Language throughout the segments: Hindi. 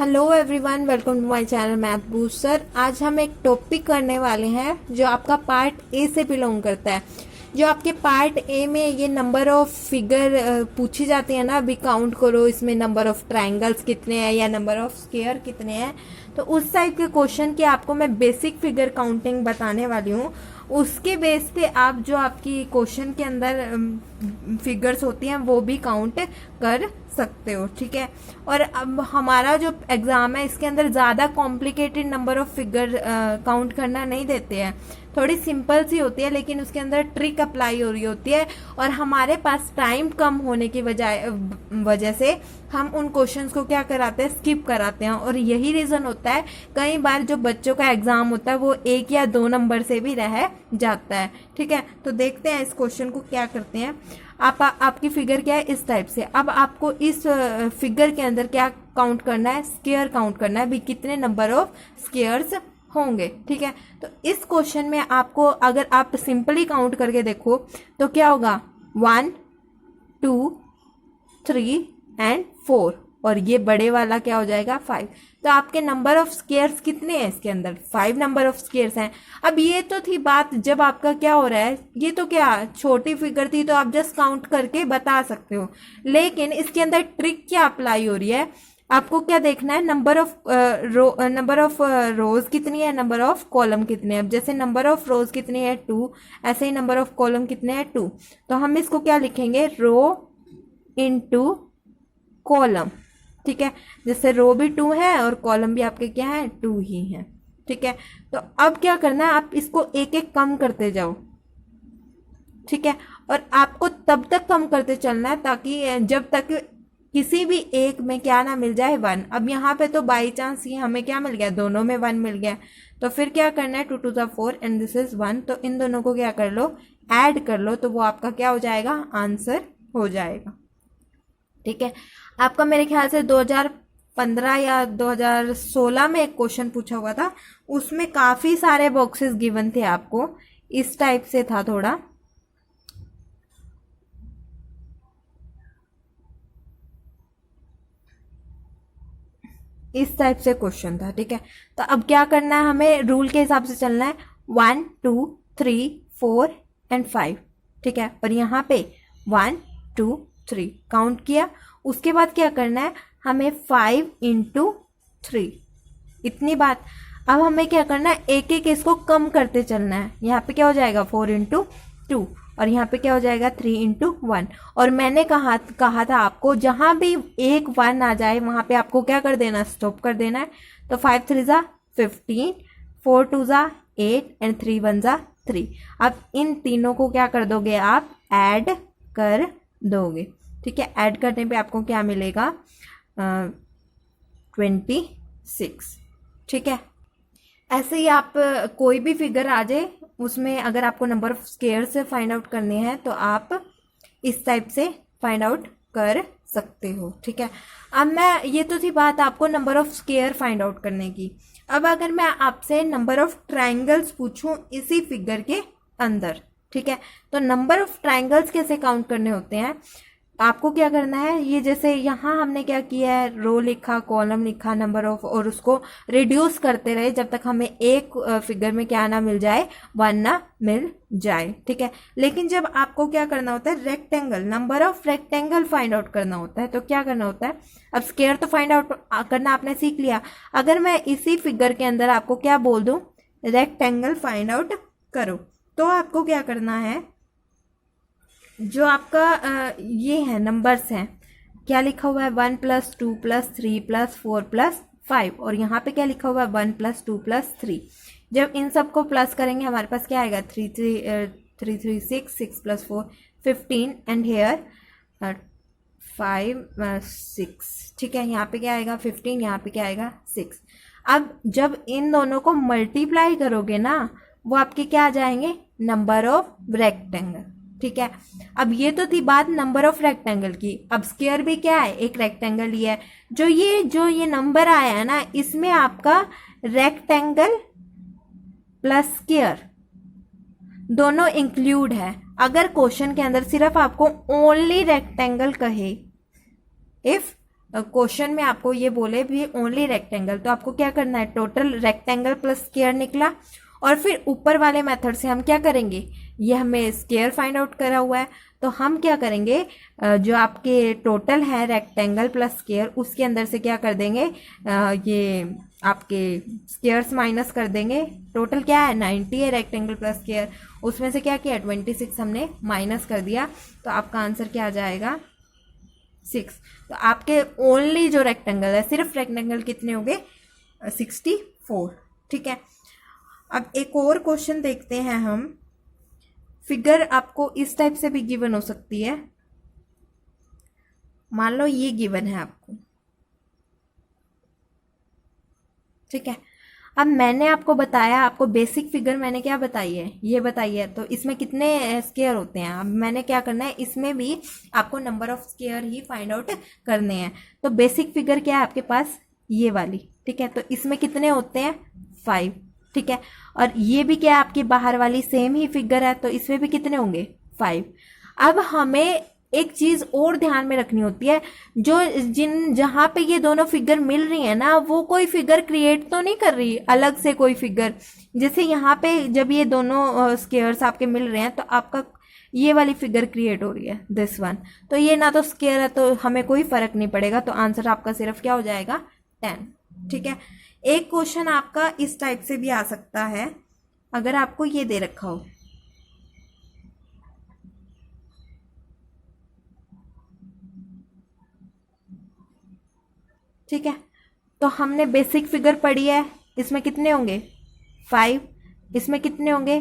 Hello everyone, welcome to my channel math booster. आज हम एक टॉपिक करने वाले हैं जो आपका पार्ट ए से बिलोंग करता है। जो आपके पार्ट ए में ये नंबर ऑफ फिगर पूछी जाती है ना, अभी काउंट करो इसमें नंबर ऑफ ट्रायंगल्स कितने हैं या नंबर ऑफ स्क्वायर कितने हैं। तो उस टाइप के क्वेश्चन की आपको मैं बेसिक फिगर काउंटिंग बताने वाली हूँ। उसके बेस पे आप जो आपकी क्वेश्चन के अंदर फिगर्स होती हैं वो भी काउंट कर सकते हो, ठीक है। और अब हमारा जो एग्जाम है इसके अंदर ज़्यादा complicated number of figure count करना नहीं देते हैं, थोड़ी सिंपल सी होती है, लेकिन उसके अंदर ट्रिक अप्लाई हो रही होती है। और हमारे पास टाइम कम होने की वजह से हम उन क्वेश्चंस को क्या कराते हैं, स्किप कराते हैं। और यही रीज़न होता है कई बार जो बच्चों का एग्जाम होता है वो 1 या 2 नंबर से भी रह जाता है, ठीक है। तो देखते हैं इस क्वेश्चन को क्या करते हैं। आपकी फिगर क्या है, इस टाइप से। अब आपको इस फिगर के अंदर क्या काउंट करना है, स्क्वायर काउंट करना है, भी कितने नंबर ऑफ स्क्वायर्स होंगे, ठीक है। तो इस क्वेश्चन में आपको अगर आप सिंपली काउंट करके देखो तो क्या होगा, 1 2 3 एंड 4, और ये बड़े वाला क्या हो जाएगा, 5। तो आपके नंबर ऑफ स्क्वायर्स कितने हैं इसके अंदर, 5 नंबर ऑफ स्क्वायर्स हैं। अब ये तो थी बात जब आपका क्या हो रहा है, ये तो क्या छोटी फिगर थी तो आप जस्ट काउंट करके बता सकते हो। लेकिन इसके अंदर ट्रिक क्या अप्लाई हो रही है, आपको क्या देखना है, नंबर ऑफ रोज कितनी है, नंबर ऑफ कॉलम कितने हैं। अब जैसे नंबर ऑफ रोज कितनी है 2, ऐसे ही नंबर ऑफ कॉलम कितने हैं 2। तो हम इसको क्या लिखेंगे, रो इनटू कॉलम, ठीक है। जैसे रो भी 2 है और कॉलम भी आपके क्या है, 2 ही है, ठीक है। तो अब क्या करना है, आप इसको एक एक कम करते जाओ, ठीक है। और आपको तब तक कम करते चलना है ताकि जब तक किसी भी एक में क्या ना मिल जाए 1। अब यहाँ पे तो बाई चांस ही हमें क्या मिल गया, दोनों में 1 मिल गया। तो फिर क्या करना है, 2 to the 4 and this is 1। तो इन दोनों को क्या कर लो, ऐड कर लो, तो वो आपका क्या हो जाएगा, आंसर हो जाएगा, ठीक है। आपका मेरे ख्याल से 2015 या 2016 में एक क्वेश्चन पूछा हुआ था, उसमें काफ़ी सारे बॉक्सेस गिवन थे आपको, इस टाइप से था थोड़ा। इस टाइप से क्वेश्चन था, ठीक है। तो अब क्या करना है, हमें रूल के हिसाब से चलना है, 1 2 3 4 एंड 5, ठीक है। और यहाँ पे 1 2 3 काउंट किया। उसके बाद क्या करना है, हमें 5 into 3, इतनी बात। अब हमें क्या करना है, एक एक इसको कम करते चलना है। यहाँ पे क्या हो जाएगा, 4 into 2, और यहाँ पे क्या हो जाएगा, 3 into 1। और मैंने कहा था आपको, जहाँ भी एक 1 आ जाए वहाँ पे आपको क्या कर देना, स्टॉप कर देना है। तो 5 3 ज़ा 15, 4 2 ज़ा 8 एंड 3 1 ज़ा 3। अब इन तीनों को क्या कर दोगे, आप ऐड कर दोगे, ठीक है। ऐड करने पे आपको क्या मिलेगा, 26, ठीक है। ऐसे ही आप कोई भी फिगर आ जाए उसमें अगर आपको नंबर ऑफ स्क्वायर से फाइंड आउट करने हैं तो आप इस टाइप से फाइंड आउट कर सकते हो, ठीक है। अब मैं, ये तो थी बात आपको number of square find out करने की। अब अगर मैं आपसे नंबर ऑफ ट्रायंगल्स पूछूं इसी फिगर के अंदर, ठीक है, तो नंबर ऑफ ट्रायंगल्स कैसे काउंट करने होते हैं, आपको क्या करना है, ये जैसे यहाँ हमने क्या किया है, रो लिखा, कॉलम लिखा, नंबर ऑफ, और उसको रिड्यूस करते रहे जब तक हमें एक फिगर में क्या ना मिल जाए, 1 ना मिल जाए, ठीक है। लेकिन जब आपको क्या करना होता है, rectangle, number of rectangle find out करना होता है, तो क्या करना होता है, अब स्क्वायर तो फाइंड आउट करना आपने सीख लिया। अगर मैं इसी फिगर के अंदर आपको क्या बोल दूं, रेक्टेंगल फाइंड आउट करो, तो आपको क्या करना है, जो आपका ये है नंबर्स हैं, क्या लिखा हुआ है, 1 + 2 + 3 + 4 + 5, और यहाँ पे क्या लिखा हुआ है, 1 + 2 + 3। जब इन सब को प्लस करेंगे हमारे पास क्या आएगा, 3 3 6 6 + 4 15 एंड हेयर 5 6, ठीक है। यहाँ पे क्या आएगा 15, यहाँ पे क्या आएगा 6। अब जब इन दोनों को मल्टीप्लाई करोगे ना, वो आपके क्या आ जाएंगे, नंबर ऑफ रेक्टेंगल, ठीक है। अब ये तो थी बात नंबर ऑफ रेक्टेंगल की। अब स्क्वायर भी क्या है, एक रेक्टेंगल ही है। जो ये नंबर आया है ना, इसमें आपका रेक्टेंगल प्लस स्क्वायर दोनों इंक्लूड है। अगर क्वेश्चन के अंदर सिर्फ आपको ओनली रेक्टेंगल कहे, इफ क्वेश्चन में आपको ये बोले भी ओनली रेक्टेंगल, तो आपको क्या करना है, टोटल रेक्टेंगल प्लस स्क्वायर निकला, और फिर ऊपर वाले मेथड से हम क्या करेंगे, ये हमें स्क्वायर फाइंड आउट करा हुआ है, तो हम क्या करेंगे, जो आपके टोटल है रेक्टेंगल प्लस स्क्वायर, उसके अंदर से क्या कर देंगे, ये आपके स्क्वायर्स माइनस कर देंगे। टोटल क्या है 90 है रेक्टेंगल प्लस स्क्वायर, उसमें से क्या किया 26 हमने माइनस कर दिया, तो आपका आंसर क्या आ जाएगा 6। तो आपके ओनली जो रेक्टेंगल है, सिर्फ रेक्टेंगल कितने हो गए 64। ठीक है, अब एक और क्वेश्चन देखते हैं हम। फिगर आपको इस टाइप से भी गिवन हो सकती है, मान लो ये गिवन है आपको, ठीक है। अब मैंने आपको बताया, आपको बेसिक फिगर मैंने क्या बताई है, ये बताई है, तो इसमें कितने स्क्वायर होते हैं। अब मैंने क्या करना है, इसमें भी आपको number of square he find out करने हैं। तो बेसिक फिगर क्या है आपके पास, ये वाली, ठीक है। तो इसमें कितने होते हैं 5, ठीक है। और ये भी क्या है आपकी बाहर वाली सेम ही फिगर है, तो इसमें भी कितने होंगे 5। अब हमें एक चीज और ध्यान में रखनी होती है, जो जहां पे ये दोनों फिगर मिल रही है ना, वो कोई फिगर क्रिएट तो नहीं कर रही अलग से कोई फिगर। जैसे यहाँ पे जब ये दोनों स्क्वायर्स आपके मिल रहे हैं, तो आपका ये वाली फिगर क्रिएट हो रही है, दिस वन। तो ये ना तो स्क्वायर है, तो हमें कोई फर्क नहीं पड़ेगा, तो आंसर आपका सिर्फ क्या हो जाएगा 10। ठीक है, एक क्वेश्चन आपका इस टाइप से भी आ सकता है, अगर आपको ये दे रखा हो, ठीक है। तो हमने बेसिक फिगर पढ़ी है, इसमें कितने होंगे 5, इसमें कितने होंगे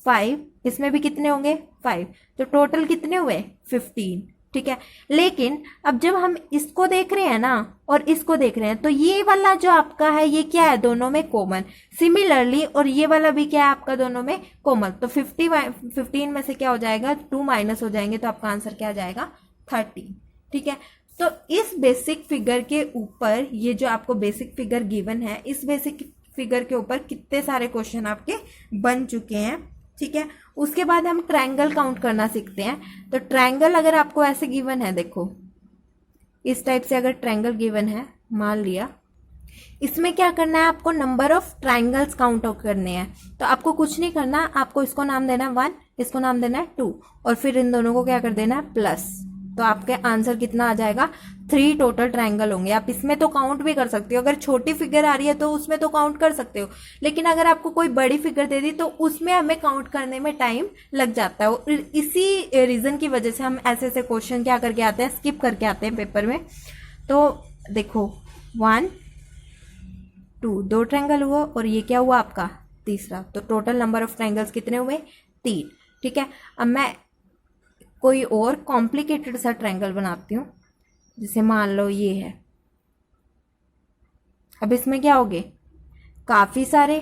5, इसमें भी कितने होंगे 5, तो टोटल कितने हुए 15। ठीक है, लेकिन अब जब हम इसको देख रहे हैं ना और इसको देख रहे हैं, तो ये वाला जो आपका है ये क्या है, दोनों में कॉमन। सिमिलरली और ये वाला भी क्या है आपका, दोनों में कॉमन। तो 15 में से क्या हो जाएगा 2 माइनस हो जाएंगे, तो आपका आंसर क्या आ जाएगा 30। ठीक है, तो इस बेसिक फिगर के ऊपर, ये जो आपको बेसिक फिगर गिवन है, इस बेसिक फिगर के ऊपर कितने सारे क्वेश्चन आपके बन चुके हैं। ठीक है, उसके बाद हम ट्रायंगल काउंट करना सीखते हैं। तो ट्रायंगल अगर आपको ऐसे गिवन है, देखो इस टाइप से अगर ट्रायंगल गिवन है, मान लिया, इसमें क्या करना है आपको, number of triangles count out करने हैं। तो आपको कुछ नहीं करना, आपको इसको नाम देना है 1, इसको नाम देना है 2, और फिर इन दोनों को क्या कर देना है प्लस। तो आपके आंसर कितना आ जाएगा 3 टोटल ट्रायंगल होंगे। आप इसमें तो काउंट भी कर सकते हो, अगर छोटी फिगर आ रही है तो उसमें तो काउंट कर सकते हो, लेकिन अगर आपको कोई बड़ी फिगर दे दी तो उसमें हमें काउंट करने में टाइम लग जाता है। और इसी रीजन की वजह से हम ऐसे ऐसे क्वेश्चन क्या करके आते हैं, स्किप करके आते हैं पेपर में। तो देखो 1 2 2 ट्रायंगल हुआ, और ये क्या हुआ आपका तीसरा। तो टोटल नंबर ऑफ ट्रायंगल्स कितने हुए 3। ठीक है, अब मैं कोई और कॉम्प्लिकेटेड सा ट्रायंगल बनाती हूँ, जैसे मान लो ये है। अब इसमें क्या होगे काफ़ी सारे,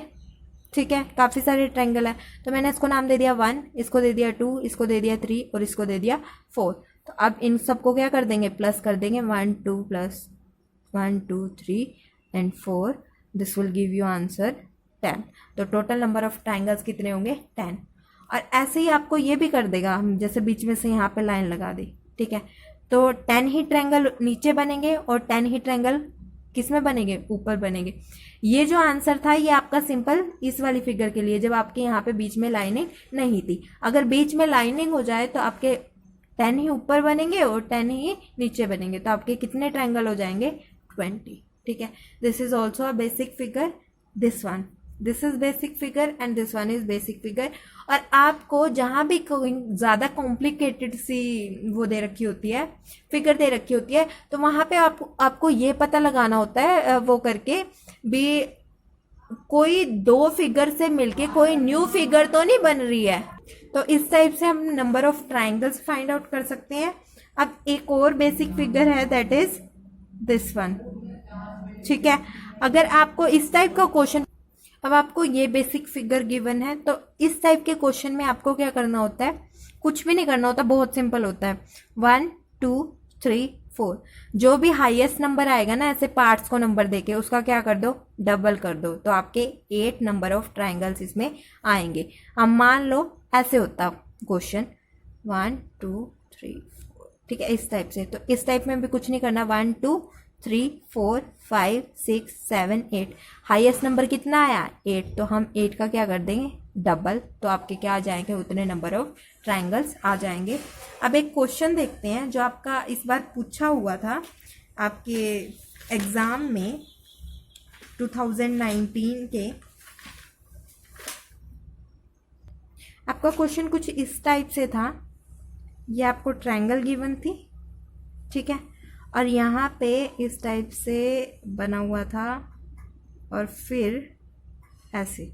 ठीक है, काफ़ी सारे ट्रायंगल है। तो मैंने इसको नाम दे दिया 1, इसको दे दिया 2, इसको दे दिया 3 और इसको दे दिया 4। तो अब इन सबको क्या कर देंगे, प्लस कर देंगे, 1 2 plus 1 2 3 and 4, this will give you answer 10। तो टोटल नंबर ऑफ ट्रायंगल्स कितने होंगे 10। और ऐसे ही आपको ये भी कर देगा, हम जैसे बीच में से यहाँ पे लाइन लगा दी, ठीक है। तो 10 ही ट्रायंगल नीचे बनेंगे और 10 ही ट्रायंगल किस में बनेंगे, ऊपर बनेंगे। ये जो आंसर था ये आपका सिंपल इस वाली फिगर के लिए, जब आपके यहाँ पे बीच में लाइनिंग नहीं थी। अगर बीच में लाइनिंग हो जाए तो आपके 10 ही ऊपर बनेंगे और 10 ही नीचे बनेंगे, तो आपके कितने ट्रायंगल हो जाएंगे 20। ठीक है, this is also a basic figure, this is basic figure and this one is basic figure. और आपको जहां भी ज्यादा कॉम्प्लिकेटेड सी वो दे रखी होती है, फिगर दे रखी होती है, तो वहां पे आपको ये पता लगाना होता है वो करके भी, कोई दो फिगर से मिलके कोई न्यू फिगर तो नहीं बन रही है। तो इस टाइप से हम number of triangles find out कर सकते हैं। अब एक और बेसिक फिगर है, दैट इज दिस वन। ठीक है, अगर आपको इस टाइप का क्वेश्चन, अब आपको ये बेसिक फिगर गिवन है, तो इस टाइप के क्वेश्चन में आपको क्या करना होता है, कुछ भी नहीं करना होता, बहुत सिंपल होता है। 1 2 3 4, जो भी हाईएस्ट नंबर आएगा ना, ऐसे पार्ट्स को नंबर देके उसका क्या कर दो, डबल कर दो, तो आपके 8 नंबर ऑफ ट्रायंगल्स इसमें आएंगे। अब मान लो ऐसे होता क्वेश्चन 1 2 3 4, ठीक है, इस टाइप से। तो इस टाइप में भी कुछ नहीं करना, 1 2 3 4 5 6 7 8, हाईएस्ट नंबर कितना आया 8, तो हम 8 का क्या कर देंगे डबल, तो आपके क्या आ जाएंगे उतने नंबर ऑफ ट्राइंगल्स आ जाएंगे। अब एक क्वेश्चन देखते हैं जो आपका इस बार पूछा हुआ था आपके एग्जाम में 2019 के। आपका क्वेश्चन कुछ इस टाइप से था, ये आपको ट्रायंगल गिवन थी, ठीक है, और यहाँ पे इस टाइप से बना हुआ था और फिर ऐसे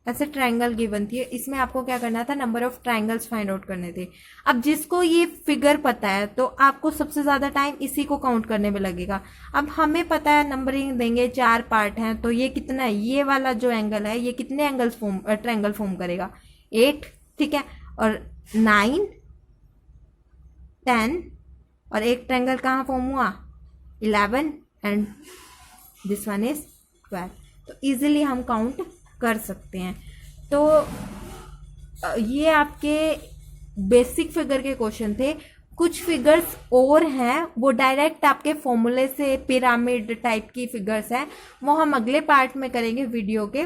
ऐसे ट्रायंगल गिवन थी। इसमें आपको क्या करना था, number of triangles find out करने थे। अब जिसको ये फिगर पता है तो आपको सबसे ज़्यादा टाइम इसी को काउंट करने में लगेगा। अब हमें पता है नंबरिंग देंगे, 4 पार्ट हैं, तो ये कितना है, ये वाला जो एंगल है ये कितने एंगल्स ट्रायंगल फॉर्म करेगा 8, ठीक है, और 9 10, और एक ट्रायंगल कहाँ फॉर्म हुआ 11, एंड दिस वन इज 12। तो इजीली हम काउंट कर सकते हैं। तो ये आपके बेसिक फिगर के क्वेश्चन थे। कुछ फिगर्स और हैं वो डायरेक्ट आपके फॉर्मूले से, पिरामिड टाइप की फिगर्स हैं, वो हम अगले पार्ट में करेंगे वीडियो के।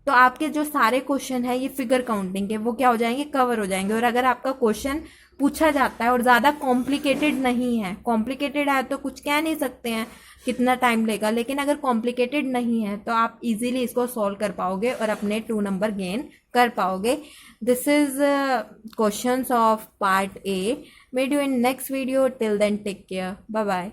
तो आपके जो सारे क्वेश्चन है ये फिगर काउंटिंग के, वो क्या हो जाएंगे, कवर हो जाएंगे। और अगर आपका क्वेश्चन पूछा जाता है और ज़्यादा कॉम्प्लिकेटेड नहीं है, कॉम्प्लिकेटेड है तो कुछ कह नहीं सकते हैं कितना टाइम लेगा, लेकिन अगर कॉम्प्लिकेटेड नहीं है तो आप इजीली इसको सॉल्व कर पाओगे और अपने 2 नंबर गेन कर पाओगे। This is questions of part A. Meet you in next video, till then take care, bye bye.